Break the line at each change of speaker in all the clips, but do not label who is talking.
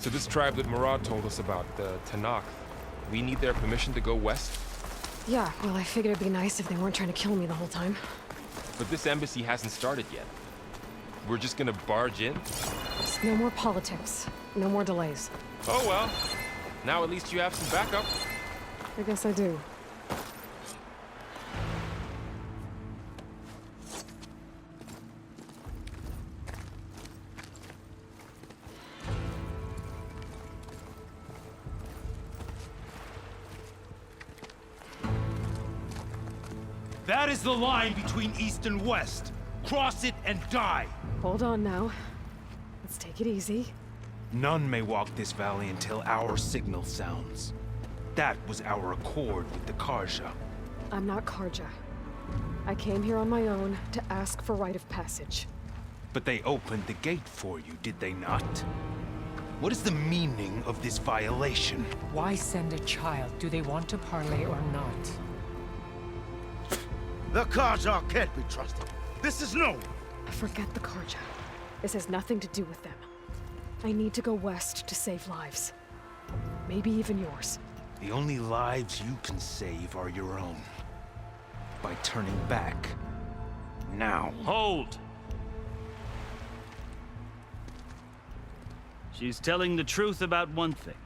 So this tribe that Murad told us about, the Tanakh, we need their permission to go west?
Yeah, well, I figured it'd be nice if they weren't trying to kill me the whole time.
But this embassy hasn't started yet. We're just gonna barge in?
Just no more politics. No more delays.
Oh well. Now at least you have some backup.
I guess I do.
That is the line between East and West. Cross it and die.
Hold on now. Let's take it easy.
None may walk this valley until our signal sounds. That was our accord with the Karja.
I'm not Karja. I came here on my own to ask for rite of passage.
But they opened the gate for you, did they not? What is the meaning of this violation?
Why send a child? Do they want to parley or not?
The Karja can't be trusted. This is known.
Forget the Karja. This has nothing to do with them. I need to go west to save lives. Maybe even yours.
The only lives you can save are your own. By turning back. Now.
Hold! She's telling the truth about one thing.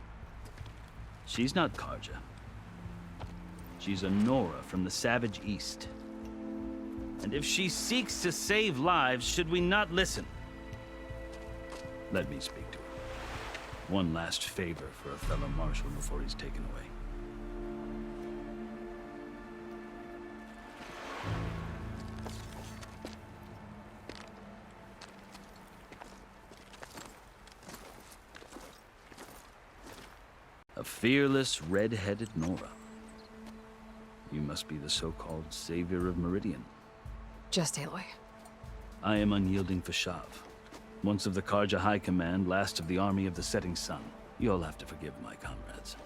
She's not Karja. She's a Nora from the Savage East. And if she seeks to save lives, should we not listen? Let me speak to her. One last favor for a fellow Marshal before he's taken away. A fearless, red-headed Nora. You must be the so-called savior of Meridian.
Just Aloy.
I am Unyielding Fashav. Once of the Karja High Command, last of the army of the setting sun. You'll have to forgive my comrades.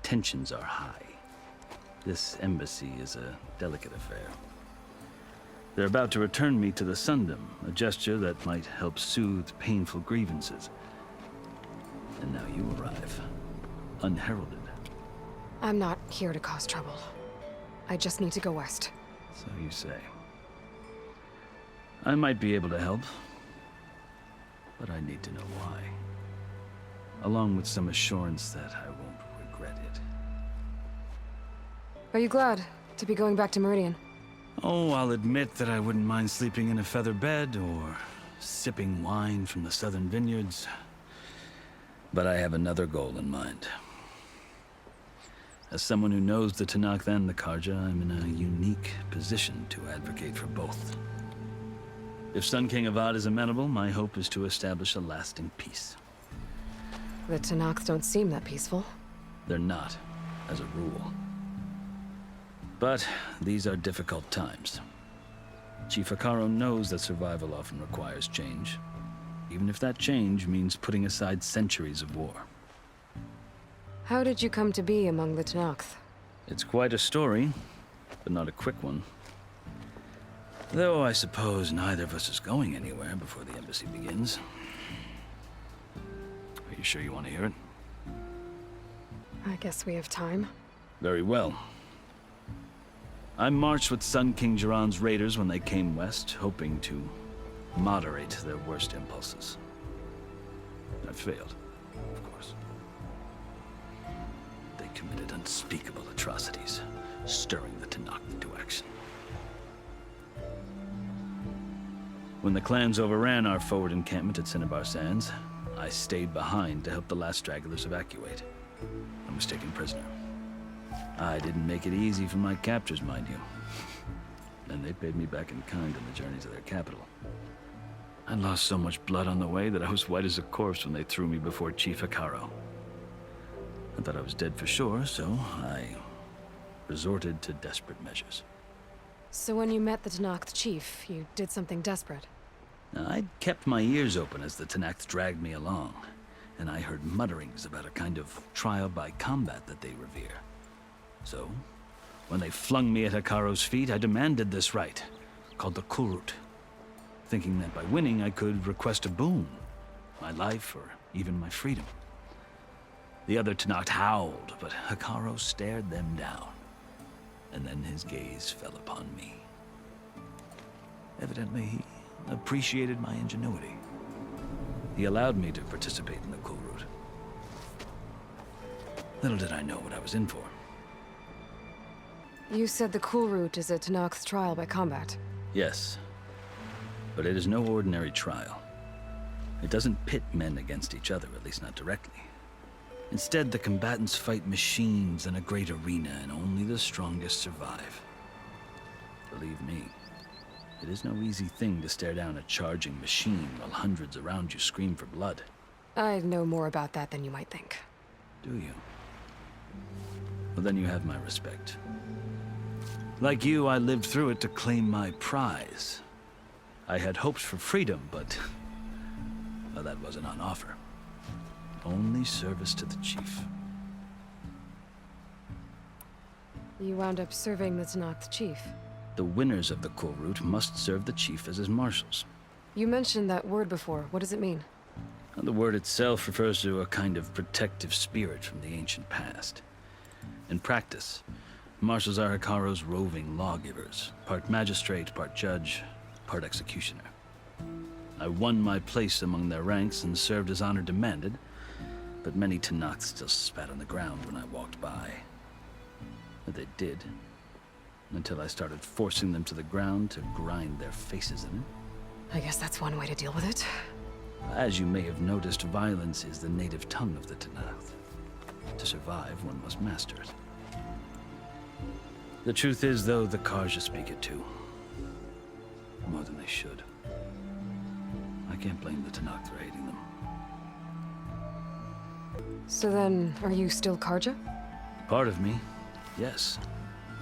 Tensions are high. This embassy is a delicate affair. They're about to return me to the Sundom, a gesture that might help soothe painful grievances. And now you arrive, unheralded.
I'm not here to cause trouble. I just need to go west.
So you say. I might be able to help, but I need to know why. Along with some assurance that I won't regret it.
Are you glad to be going back to Meridian?
Oh, I'll admit that I wouldn't mind sleeping in a feather bed or sipping wine from the southern vineyards. But I have another goal in mind. As someone who knows the Tanakh and the Karja, I'm in a unique position to advocate for both. If Sun King Avad is amenable, my hope is to establish a lasting peace.
The Tanakh don't seem that peaceful.
They're not, as a rule. But these are difficult times. Chief Hekarro knows that survival often requires change, even if that change means putting aside centuries of war.
How did you come to be among the Tanakh?
It's quite a story, but not a quick one. Though I suppose neither of us is going anywhere before the embassy begins. Are you sure you want to hear it?
I guess we have time.
Very well. I marched with Sun King Jiran's raiders when they came west, hoping to moderate their worst impulses. I failed, of course. They committed unspeakable atrocities, stirring the Tanakh into action. When the clans overran our forward encampment at Cinnabar Sands, I stayed behind to help the last stragglers evacuate. I was taken prisoner. I didn't make it easy for my captors, mind you. And they paid me back in kind on the journey to their capital. I lost so much blood on the way that I was white as a corpse when they threw me before Chief Hekarro. I thought I was dead for sure, so I resorted to desperate measures.
So when you met the Tanakh chief, you did something desperate?
Now, I'd kept my ears open as the Tanakh dragged me along, and I heard mutterings about a kind of trial by combat that they revere. So, when they flung me at Hekarro's feet, I demanded this rite, called the Kurut, thinking that by winning I could request a boon, my life or even my freedom. The other Tenakth howled, but Hekarro stared them down, and then his gaze fell upon me. Evidently, he appreciated my ingenuity. He allowed me to participate in the cool route. Little did I know what I was in for.
You said the cool route is a Tenakth's trial by combat.
Yes, but it is no ordinary trial. It doesn't pit men against each other, at least not directly. Instead, the combatants fight machines in a great arena, and only the strongest survive. Believe me, it is no easy thing to stare down a charging machine while hundreds around you scream for blood.
I know more about that than you might think.
Do you? Well, then you have my respect. Like you, I lived through it to claim my prize. I had hopes for freedom, but well, that wasn't on offer. Only service to the chief.
You wound up serving the Tenakth chief.
The winners of the cool route must serve the chief as his marshals.
You mentioned that word before. What does it mean?
The word itself refers to a kind of protective spirit from the ancient past. In practice, marshals are Hekarro's roving lawgivers, part magistrate, part judge, part executioner. I won my place among their ranks and served as honor demanded, but many Tenakth still spat on the ground when I walked by. But they did, until I started forcing them to the ground to grind their faces in it.
I guess that's one way to deal with it.
As you may have noticed, violence is the native tongue of the Tenakth. To survive, one must master it. The truth is, though, the Karja speak it too. More than they should. I can't blame the Tenakth for hating them.
So then, are you still Karja?
Part of me, yes.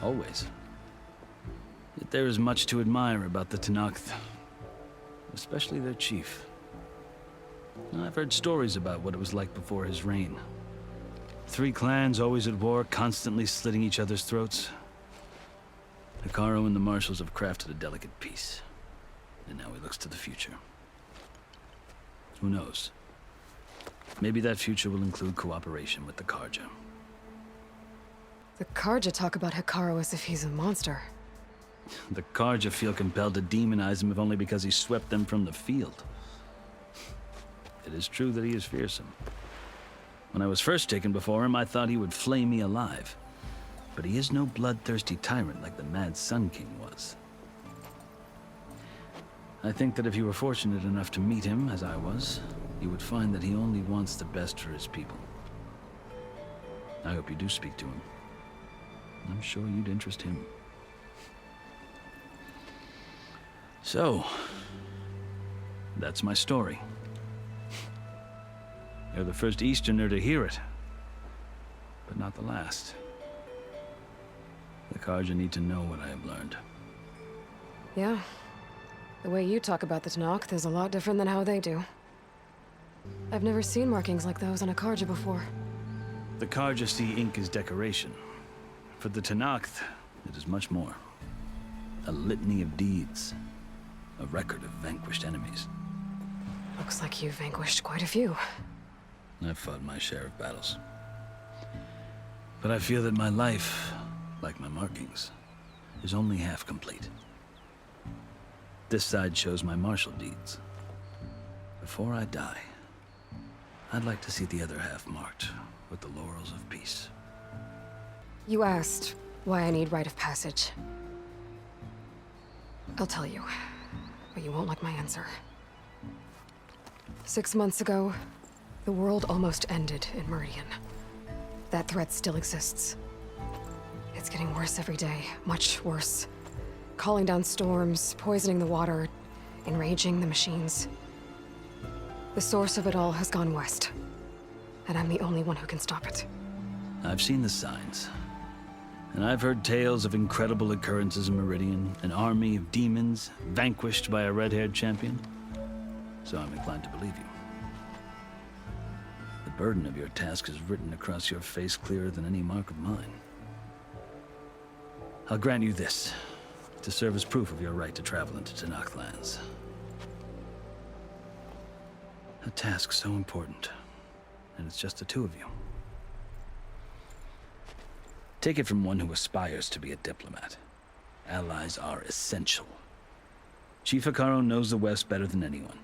Always. Yet there is much to admire about the Tenakth. Especially their chief. I've heard stories about what it was like before his reign. 3 clans always at war, constantly slitting each other's throats. Hekarro and the marshals have crafted a delicate peace. And now he looks to the future. Who knows? Maybe that future will include cooperation with the Karja.
The Karja talk about Hekarro as if he's a monster.
The Karja feel compelled to demonize him if only because he swept them from the field. It is true that he is fearsome. When I was first taken before him, I thought he would flay me alive. But he is no bloodthirsty tyrant like the Mad Sun King was. I think that if you were fortunate enough to meet him, as I was, you would find that he only wants the best for his people. I hope you do speak to him. I'm sure you'd interest him. So, that's my story. You're the first Easterner to hear it, but not the last. The Karja need to know what I have learned.
Yeah. The way you talk about the Tenakth is a lot different than how they do. I've never seen markings like those on a Karja before.
The Karja see ink as decoration. For the Tenakth, it is much more. A litany of deeds. A record of vanquished enemies.
Looks like you've vanquished quite a few.
I've fought my share of battles. But I feel that my life, like my markings, is only half complete. This side shows my martial deeds. Before I die, I'd like to see the other half marked with the laurels of peace.
You asked why I need rite of passage. I'll tell you, but you won't like my answer. 6 months ago, the world almost ended in Meridian. That threat still exists. It's getting worse every day, much worse. Calling down storms, poisoning the water, enraging the machines. The source of it all has gone west, and I'm the only one who can stop it.
I've seen the signs. And I've heard tales of incredible occurrences in Meridian, an army of demons vanquished by a red-haired champion. So I'm inclined to believe you. The burden of your task is written across your face clearer than any mark of mine. I'll grant you this, to serve as proof of your right to travel into Tenakth lands. A task so important. and it's just the two of you. Take it from one who aspires to be a diplomat. Allies are essential. Chief Hikaru knows the West better than anyone.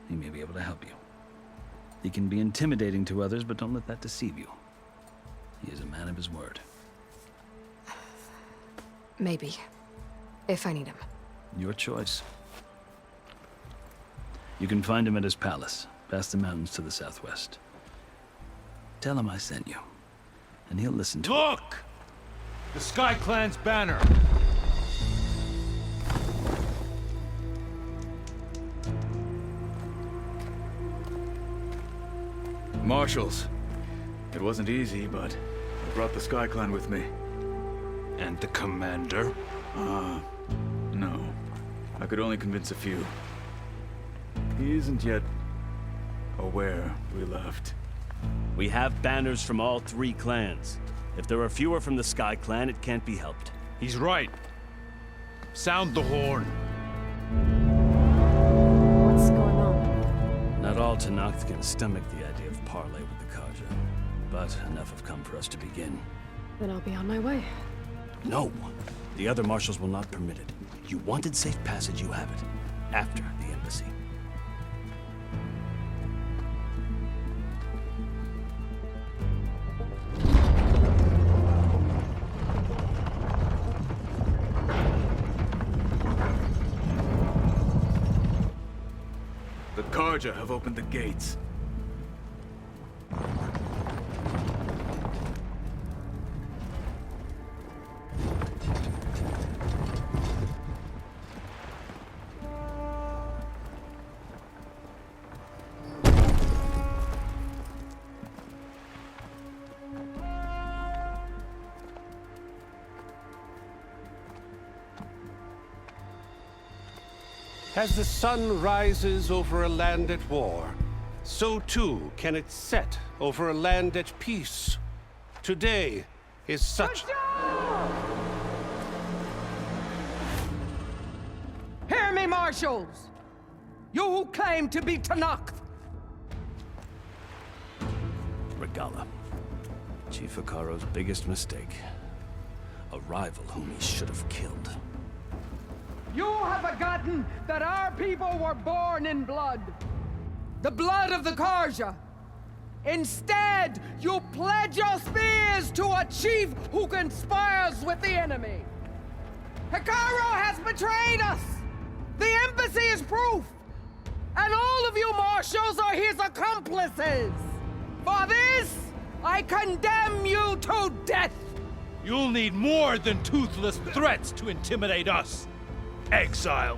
He may be able to help you. He can be intimidating to others, but don't let that deceive you. He is a man of his word.
Maybe. If I need him.
Your choice. You can find him at his palace, past the mountains to the southwest. Tell him I sent you, and he'll listen to it.
Look! The Sky Clan's banner!
Marshals. It wasn't easy, but I brought the Sky Clan with me.
And the commander?
No. I could only convince a few. He isn't yet aware we left.
We have banners from all 3 clans. If there are fewer from the Sky Clan, it can't be helped.
He's right. Sound the horn.
What's going on?
Not all Tenakth can stomach the idea of parley with the Karja, but enough have come for us to begin.
Then I'll be on my way.
No! The other marshals will not permit it. You wanted safe passage, you have it. After the embassy.
The Karja have opened the gates.
As the sun rises over a land at war, so too can it set over a land at peace. Today is such...
Hear me, marshals! You who claim to be Tenakth!
Regala. Chief Hikaru's biggest mistake. A rival whom he should have killed.
You have forgotten that our people were born in blood. The blood of the Karja. Instead, you pledge your spears to a chief who conspires with the enemy. Hikaru has betrayed us! The embassy is proof! And all of you marshals are his accomplices! For this, I condemn you to death!
You'll need more than toothless threats to intimidate us. Exile.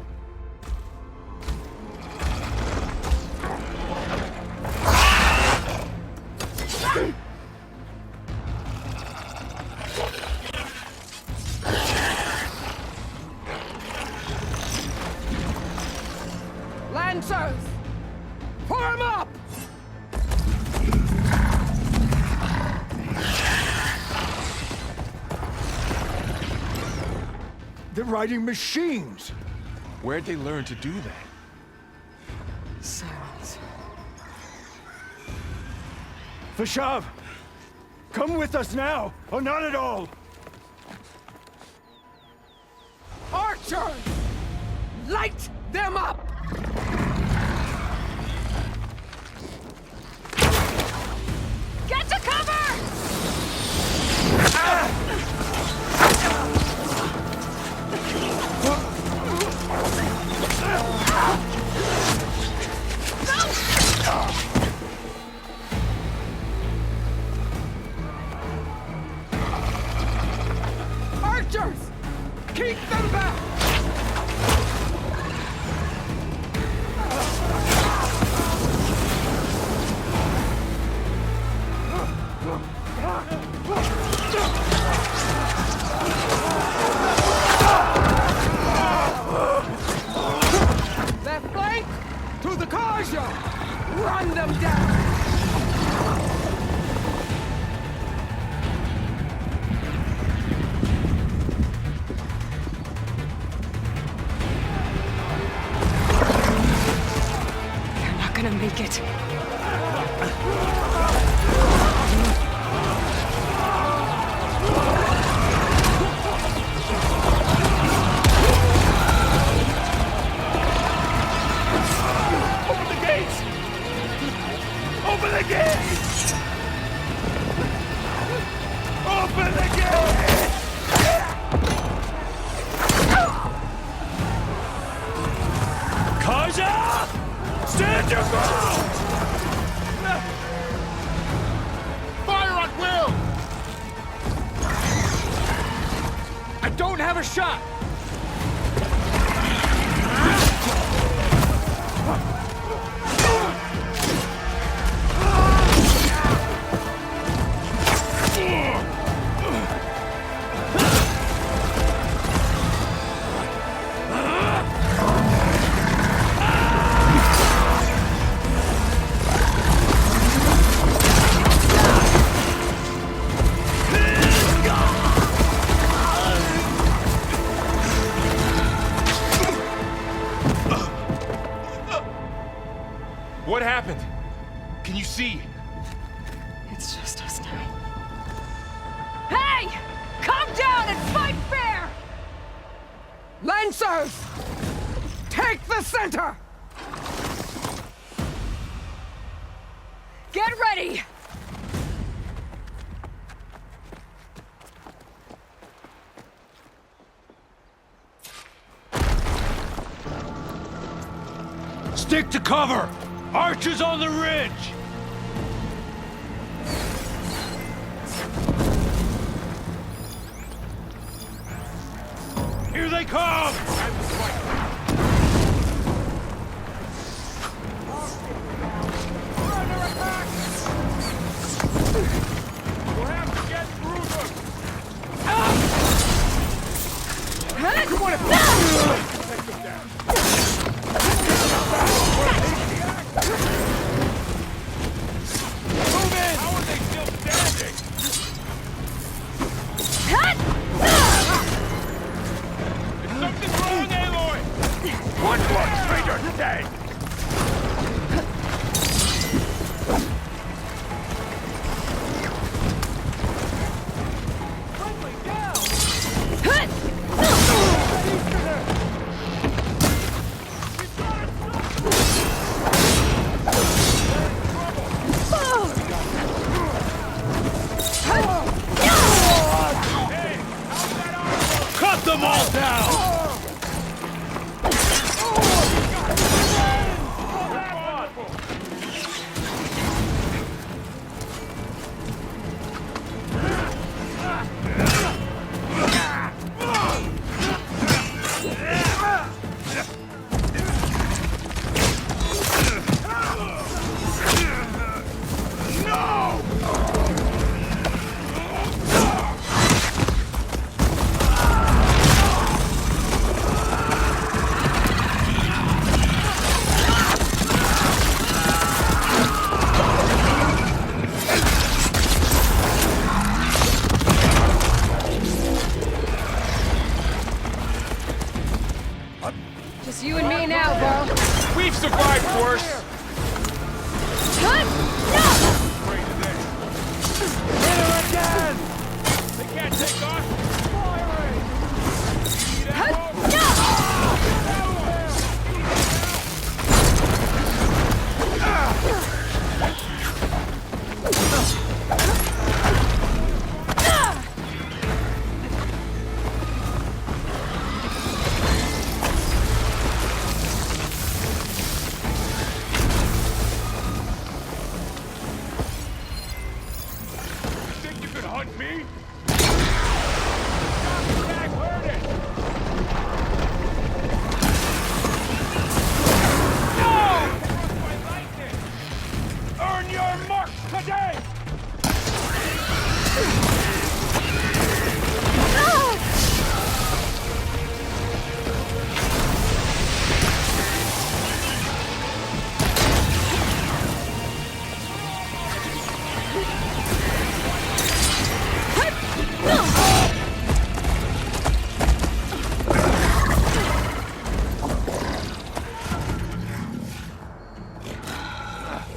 Lancers! Form up!
They're riding machines!
Where'd they learn to do that?
Silence.
Fashav! Come with us now, or not at all!
Archers! Light them up!
Get to cover!
Archers! Keep them back! Left flank! To the Karja! Run them down!
They're not gonna make it.
the gate! Open the gate! Kaja! Stand your ground!
Fire at will!
I don't have a shot!
What happened? Can you see?
It's just us now.
Hey! Calm down and fight fair! Lancers! Take the center! Get ready!
Stick to cover! Archers on the ridge! Here they come!
We'll have to get through them! Take them down. Move in! How are they still standing? Is something wrong, Aloy?
One more traitor today! Cut them all down!
Just you and me now, bro.
We've survived worse! They can't take us! Think you could hunt me? Back, heard it! No! Earn your mark today!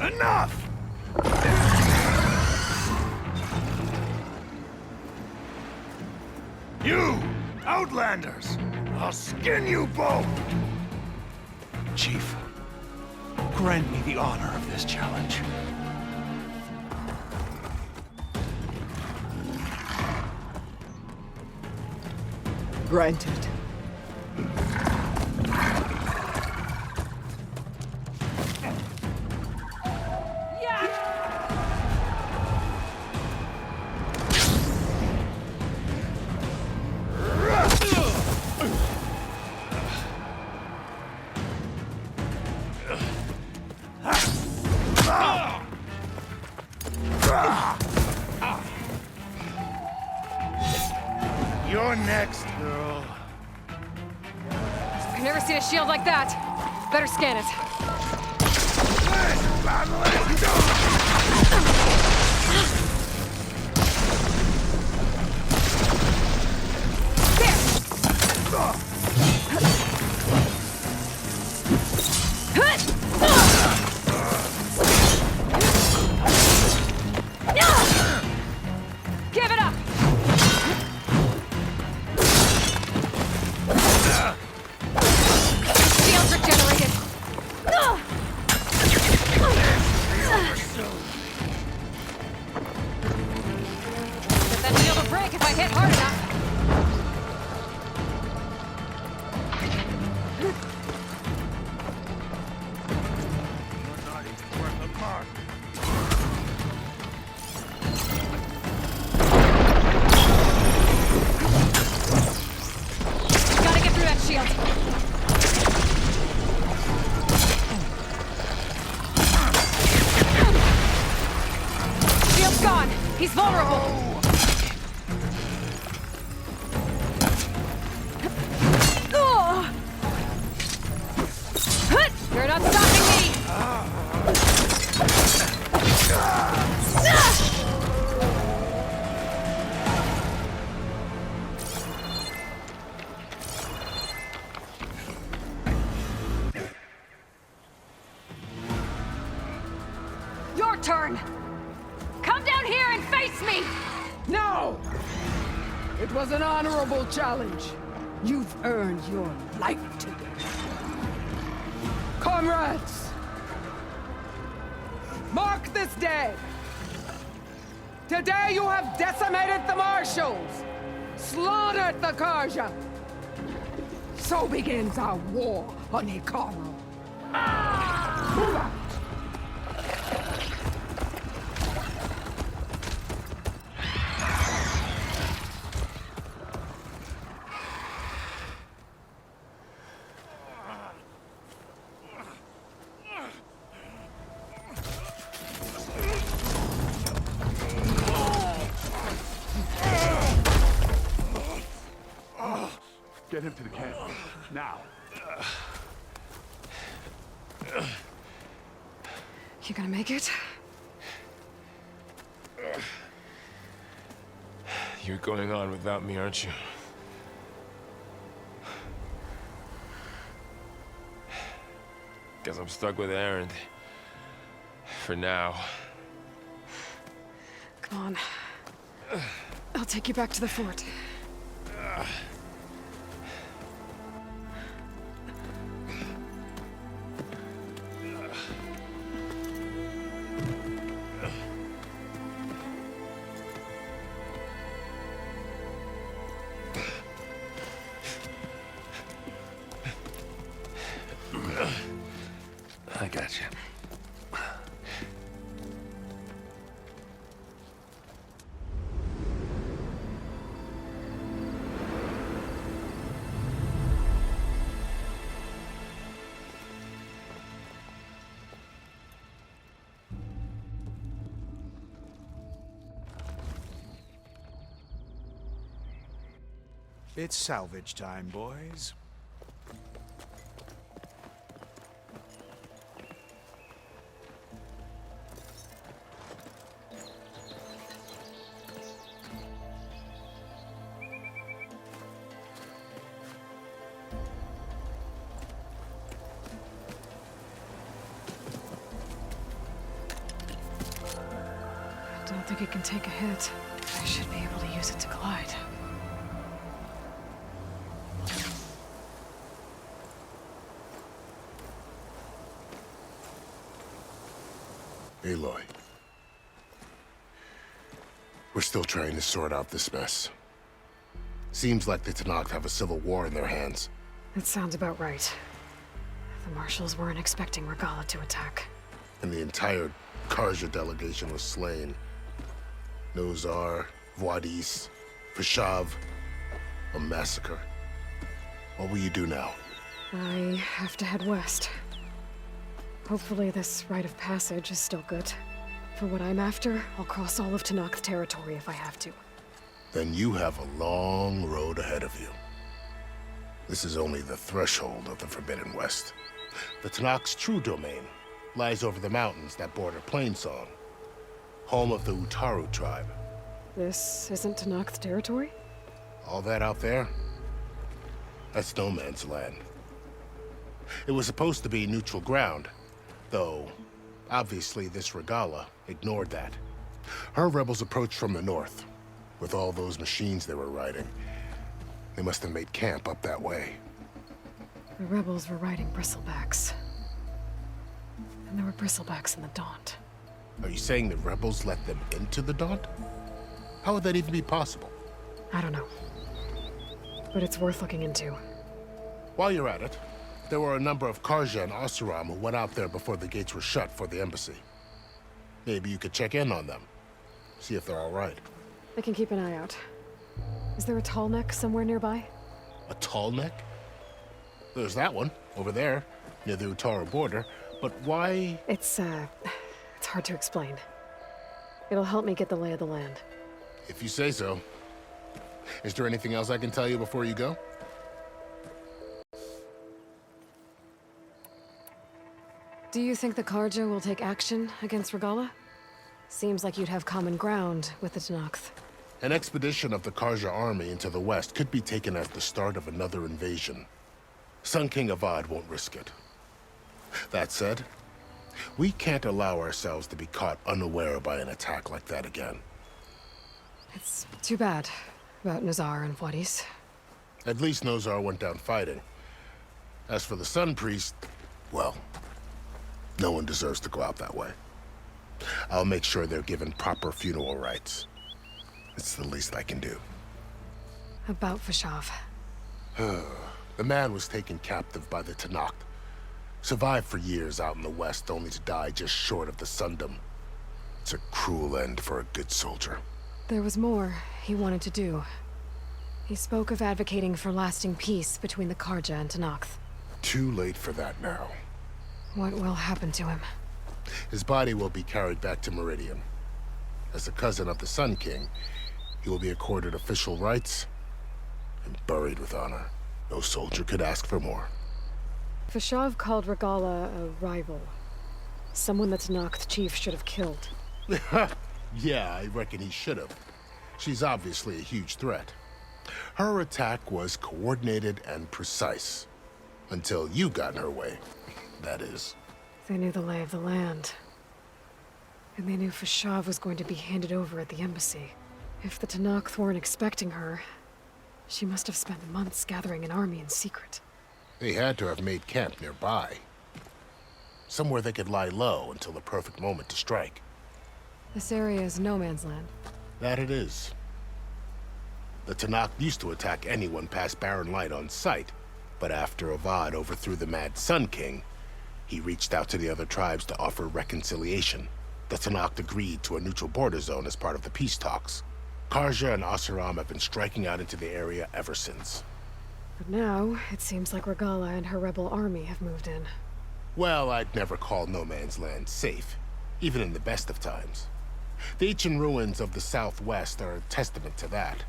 Enough! You, Outlanders! I'll skin you both! Chief, grant me the honor of this challenge.
Granted.
You're next, girl.
I've never seen a shield like that. Better scan it. Give it up! Shields regenerated. Get that shield will break if I hit hard enough. Gotta get through that shield. Shield's gone. He's vulnerable. You're not stopping me. Your turn. Come down here and face me.
No! It was an honorable challenge. You've earned your life today. Comrades! Mark this day! Today you have decimated the Marshals, slaughtered the Karja. So begins our war on Hikaru. Move out!
Get him to the camp. Now.
You gonna make it?
You're going on without me, aren't you? Guess I'm stuck with Erend. For now.
Come on. I'll take you back to the fort.
I got you.
It's salvage time, boys.
I don't think it can take a hit. I should be able to use it to glide.
Aloy. We're still trying to sort out this mess. Seems like the Tanakh have a civil war in their hands.
That sounds about right. The Marshals weren't expecting Regala to attack.
And the entire Karja delegation was slain. Nozar, Voidis, Fashav. A massacre. What will you do now?
I have to head west. Hopefully this rite of passage is still good. For what I'm after, I'll cross all of Tanakh's territory if I have to.
Then you have a long road ahead of you. This is only the threshold of the Forbidden West. The Tanakh's true domain lies over the mountains that border Plainsong, home of the Utaru tribe.
This isn't Tanakh's territory?
All that out there? That's no man's land. It was supposed to be neutral ground, though obviously this Regala ignored that. Her rebels approached from the north, with all those machines they were riding. They must have made camp up that way.
The rebels were riding bristlebacks. And there were bristlebacks in the Daunt.
Are you saying the rebels let them into the Daunt? How would that even be possible?
I don't know. But it's worth looking into.
While you're at it, there were a number of Karja and Oseram who went out there before the gates were shut for the embassy. Maybe you could check in on them. See if they're all right.
I can keep an eye out. Is there a tall neck somewhere nearby?
A tall neck? There's that one, over there, near the Utaru border. But why?
It's hard to explain. It'll help me get the lay of the land.
If you say so. Is there anything else I can tell you before you go?
Do you think the Karja will take action against Regala? Seems like you'd have common ground with the Tenakth.
An expedition of the Karja army into the west could be taken as the start of another invasion. Sun King Avad won't risk it. That said, we can't allow ourselves to be caught unaware by an attack like that again.
It's too bad about Nazar and Voidis.
At least Nozar went down fighting. As for the Sun Priest, well, no one deserves to go out that way. I'll make sure they're given proper funeral rites. It's the least I can do.
About Fashav.
The man was taken captive by the Tanakh. Survived for years out in the west, only to die just short of the Sundom. It's a cruel end for a good soldier.
There was more he wanted to do. He spoke of advocating for lasting peace between the Karja and Tenakth.
Too late for that now.
What will happen to him?
His body will be carried back to Meridian. As a cousin of the Sun King, he will be accorded official rights and buried with honor. No soldier could ask for more.
Fashav called Regala a rival. Someone the Tenakth chief should have killed.
Yeah, I reckon he should have. She's obviously a huge threat. Her attack was coordinated and precise. Until you got in her way, that is.
They knew the lay of the land. And they knew Fashav was going to be handed over at the embassy. If the Tenakth weren't expecting her, she must have spent months gathering an army in secret.
They had to have made camp nearby. Somewhere they could lie low until the perfect moment to strike.
This area is no man's land.
That it is. The Tanakh used to attack anyone past Barren Light on sight, but after Avad overthrew the Mad Sun King, he reached out to the other tribes to offer reconciliation. The Tanakh agreed to a neutral border zone as part of the peace talks. Karja and Oseram have been striking out into the area ever since.
But now, it seems like Regala and her rebel army have moved in.
Well, I'd never call no man's land safe, even in the best of times. The ancient ruins of the Southwest are a testament to that.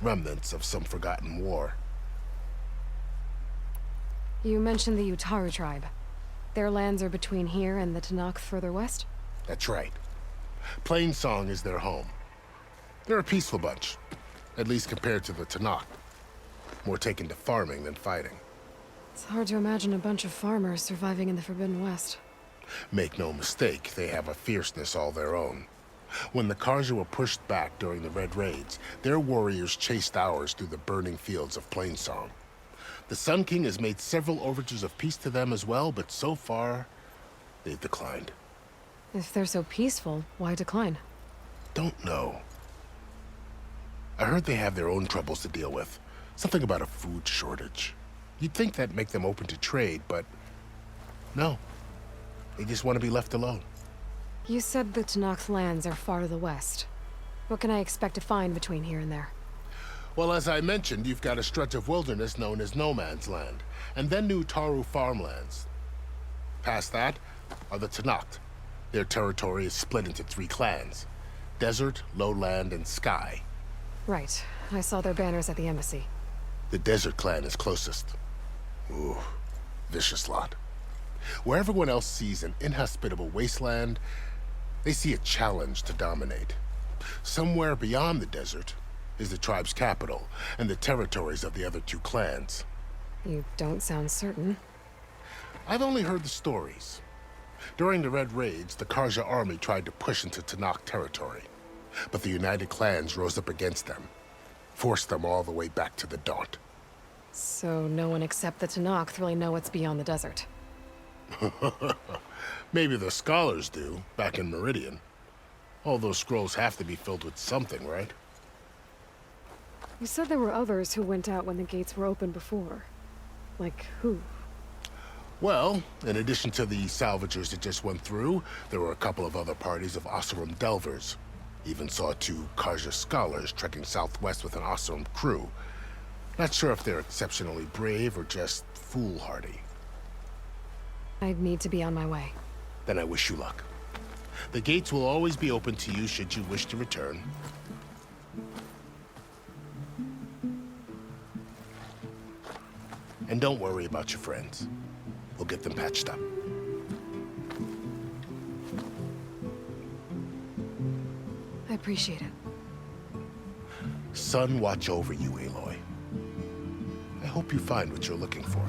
Remnants of some forgotten war.
You mentioned the Utaru tribe. Their lands are between here and the Tanakh further west?
That's right. Plainsong is their home. They're a peaceful bunch, at least compared to the Tanakh. More taken to farming than fighting.
It's hard to imagine a bunch of farmers surviving in the Forbidden West.
Make no mistake, they have a fierceness all their own. When the Karja were pushed back during the Red Raids, their warriors chased ours through the burning fields of Plainsong. The Sun King has made several overtures of peace to them as well, but so far, they've declined.
If they're so peaceful, why decline?
Don't know. I heard they have their own troubles to deal with. Something about a food shortage. You'd think that'd make them open to trade, but no. They just want to be left alone.
You said the Tenakth lands are far to the west. What can I expect to find between here and there?
Well, as I mentioned, you've got a stretch of wilderness known as No Man's Land, and then new Taru farmlands. Past that are the Tenakth. Their territory is split into 3 clans: Desert, Lowland, and Sky.
Right. I saw their banners at the embassy.
The Desert clan is closest. Ooh, vicious lot. Where everyone else sees an inhospitable wasteland, they see a challenge to dominate. Somewhere beyond the desert is the tribe's capital and the territories of the other 2 clans.
You don't sound certain.
I've only heard the stories. During the Red Raids, the Karja army tried to push into Tenakth territory, but the United Clans rose up against them, forced them all the way back to the Daunt.
So no one except the Tenakth really know what's beyond the desert.
Maybe the scholars do, back in Meridian. All those scrolls have to be filled with something, right?
You said there were others who went out when the gates were open before. Like who?
Well, in addition to the salvagers that just went through, there were a couple of other parties of Oseram delvers. Even saw 2 Karja scholars trekking southwest with an Oseram crew. Not sure if they're exceptionally brave or just foolhardy.
I'd need to be on my way.
Then I wish you luck. The gates will always be open to you should you wish to return. And don't worry about your friends. We'll get them patched up.
I appreciate it.
Sun watch over you, Aloy. I hope you find what you're looking for.